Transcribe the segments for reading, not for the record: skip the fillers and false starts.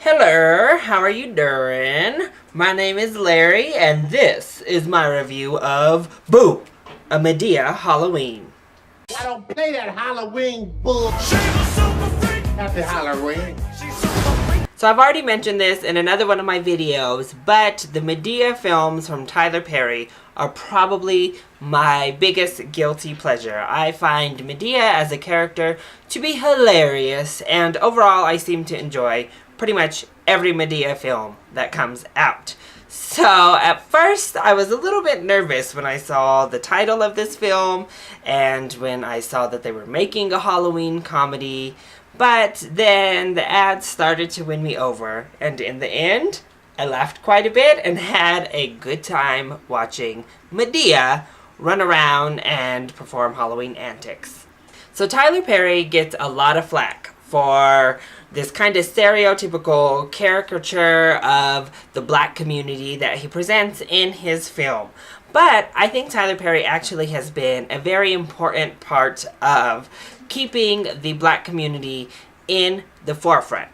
Hello, how are you doing? My name is Larry, and this is my review of Boo! A Madea Halloween. I don't play that Halloween bull. Happy Halloween. So I've already mentioned this in another one of my videos, but the Madea films from Tyler Perry are probably my biggest guilty pleasure. I find Madea as a character to be hilarious, and overall I seem to enjoy pretty much every Madea film that comes out. So at first I was a little bit nervous when I saw the title of this film and when I saw that they were making a Halloween comedy, but then the ads started to win me over, and in the end I laughed quite a bit and had a good time watching Madea run around and perform Halloween antics. So Tyler Perry gets a lot of flack for this kind of stereotypical caricature of the black community that he presents in his film. But I think Tyler Perry actually has been a very important part of keeping the black community in the forefront.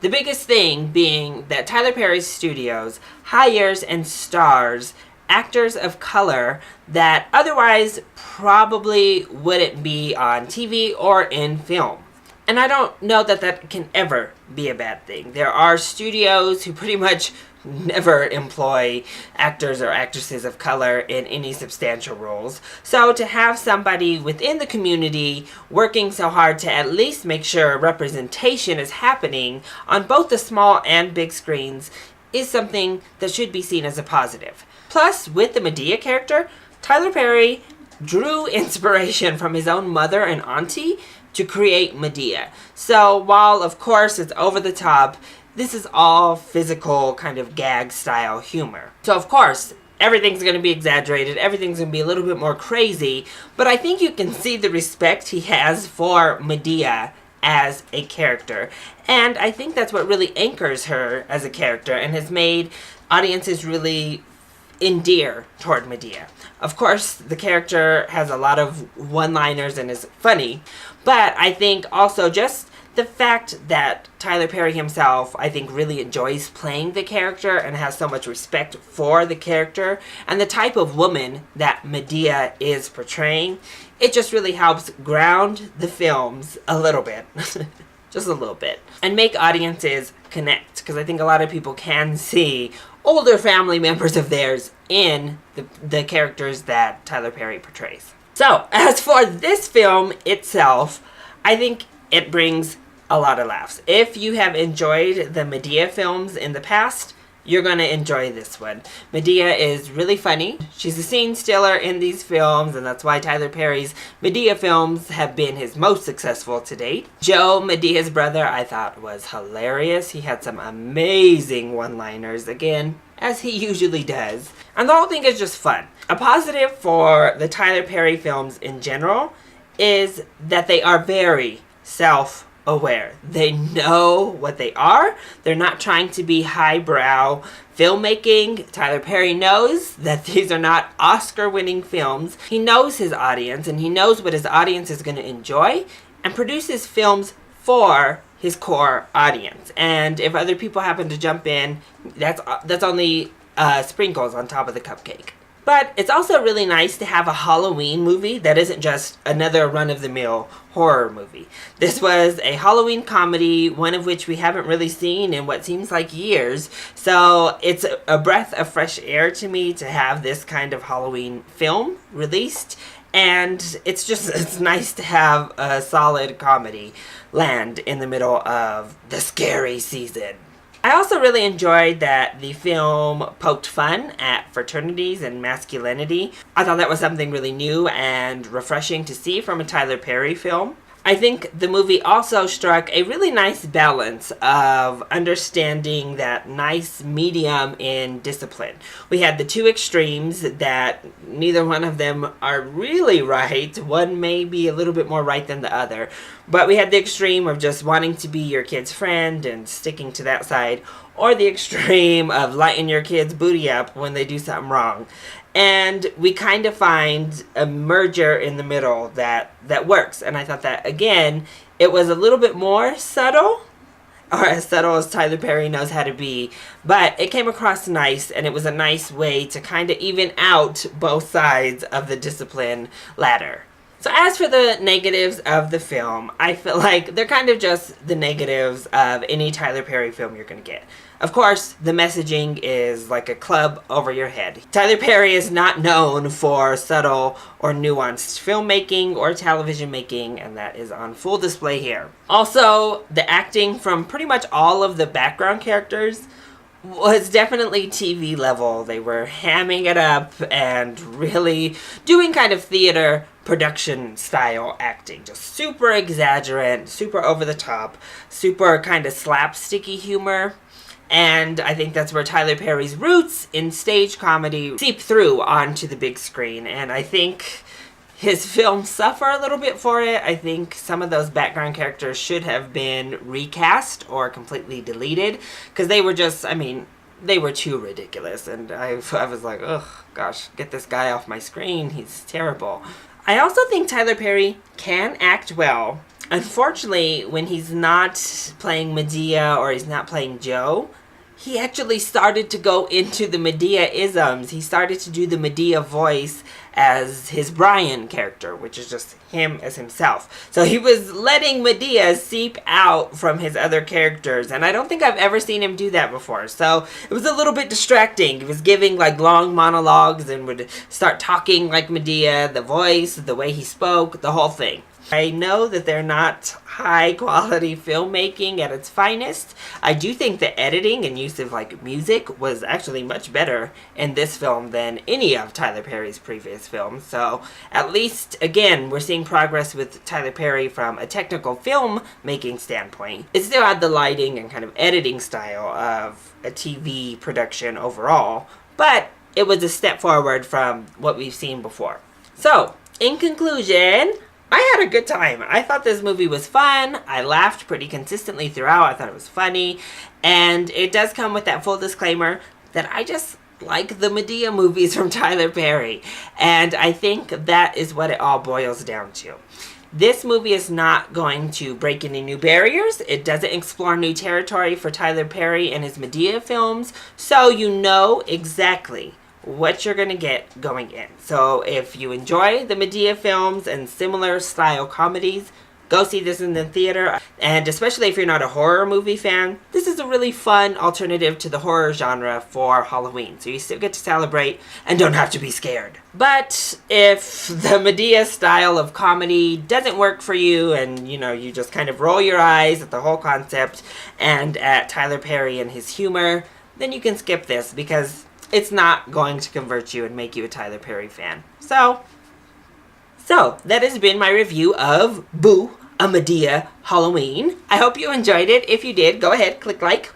The biggest thing being that Tyler Perry's studios hires and stars actors of color that otherwise probably wouldn't be on TV or in film. And I don't know that that can ever be a bad thing. There are studios who pretty much never employ actors or actresses of color in any substantial roles. So to have somebody within the community working so hard to at least make sure representation is happening on both the small and big screens is something that should be seen as a positive. Plus, with the Madea character, Tyler Perry drew inspiration from his own mother and auntie to create Madea. So while of course it's over the top, this is all physical kind of gag style humor. So of course everything's going to be exaggerated, everything's going to be a little bit more crazy, but I think you can see the respect he has for Madea as a character. And I think that's what really anchors her as a character and has made audiences really endear toward Madea. Of course, the character has a lot of one-liners and is funny, but I think also just the fact that Tyler Perry himself, I think, really enjoys playing the character and has so much respect for the character and the type of woman that Madea is portraying, it just really helps ground the films a little bit. Just a little bit. And make audiences connect, because I think a lot of people can see older family members of theirs in the characters that Tyler Perry portrays. So, as for this film itself, I think it brings a lot of laughs. If you have enjoyed the Madea films in the past, you're going to enjoy this one. Madea is really funny. She's a scene stealer in these films, and that's why Tyler Perry's Madea films have been his most successful to date. Joe, Madea's brother, I thought was hilarious. He had some amazing one-liners, again, as he usually does. And the whole thing is just fun. A positive for the Tyler Perry films in general is that they are very self-aware. They know what they are. They're not trying to be highbrow filmmaking. Tyler Perry knows that these are not Oscar-winning films. He knows his audience, and he knows what his audience is going to enjoy, and produces films for his core audience. And if other people happen to jump in, that's only sprinkles on top of the cupcake. But it's also really nice to have a Halloween movie that isn't just another run-of-the-mill horror movie. This was a Halloween comedy, one of which we haven't really seen in what seems like years. So it's a breath of fresh air to me to have this kind of Halloween film released. And it's nice to have a solid comedy land in the middle of the scary season. I also really enjoyed that the film poked fun at fraternities and masculinity. I thought that was something really new and refreshing to see from a Tyler Perry film. I think the movie also struck a really nice balance of understanding that nice medium in discipline. We had the two extremes that neither one of them are really right. One may be a little bit more right than the other. But we had the extreme of just wanting to be your kid's friend and sticking to that side, or the extreme of lighting your kid's booty up when they do something wrong. And we kind of find a merger in the middle that works. And I thought that, again, it was a little bit more subtle or as subtle as Tyler Perry knows how to be, but it came across nice, and it was a nice way to kind of even out both sides of the discipline ladder. So as for the negatives of the film, I feel like they're kind of just the negatives of any Tyler Perry film you're going to get. Of course, the messaging is like a club over your head. Tyler Perry is not known for subtle or nuanced filmmaking or television making, and that is on full display here. Also, the acting from pretty much all of the background characters was definitely TV level. They were hamming it up and really doing kind of theater production style acting. Just super exaggerant, super over the top, super kind of slapsticky humor. And I think that's where Tyler Perry's roots in stage comedy seep through onto the big screen. And I think his films suffer a little bit for it. I think some of those background characters should have been recast or completely deleted, because they were just, I mean, they were too ridiculous. And I was like, ugh, gosh, get this guy off my screen. He's terrible. I also think Tyler Perry can act well. Unfortunately, when he's not playing Madea or he's not playing Joe, he actually started to go into the Madea-isms. He started to do the Madea voice as his Brian character, which is just him as himself. So he was letting Madea seep out from his other characters, and I don't think I've ever seen him do that before. So it was a little bit distracting. He was giving like long monologues and would start talking like Madea, the voice, the way he spoke, the whole thing. I know that they're not high quality filmmaking at its finest. I do think the editing and use of like music was actually much better in this film than any of Tyler Perry's previous films. So at least, again, we're seeing progress with Tyler Perry from a technical filmmaking standpoint. It still had the lighting and kind of editing style of a TV production overall, but it was a step forward from what we've seen before. So, in conclusion, I had a good time. I thought this movie was fun. I laughed pretty consistently throughout. I thought it was funny. And it does come with that full disclaimer that I just like the Madea movies from Tyler Perry. And I think that is what it all boils down to. This movie is not going to break any new barriers. It doesn't explore new territory for Tyler Perry and his Madea films. So you know exactly what you're going to get going in. So if you enjoy the Madea films and similar style comedies, go see this in the theater. And especially if you're not a horror movie fan, this is a really fun alternative to the horror genre for Halloween. So you still get to celebrate and don't have to be scared. But if the Madea style of comedy doesn't work for you, and you just kind of roll your eyes at the whole concept and at Tyler Perry and his humor, then you can skip this, because it's not going to convert you and make you a Tyler Perry fan. So that has been my review of Boo! A Madea Halloween. I hope you enjoyed it. If you did, go ahead, click like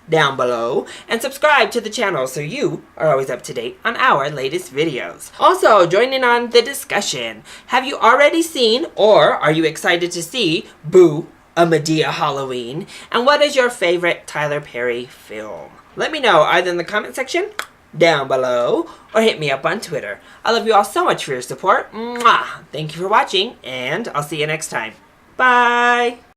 down below and subscribe to the channel so you are always up to date on our latest videos. Also, join in on the discussion. Have you already seen, or are you excited to see, Boo! A Madea Halloween? And what is your favorite Tyler Perry film? Let me know either in the comment section down below or hit me up on Twitter. I love you all so much for your support. Mwah! Thank you for watching, and I'll see you next time. Bye!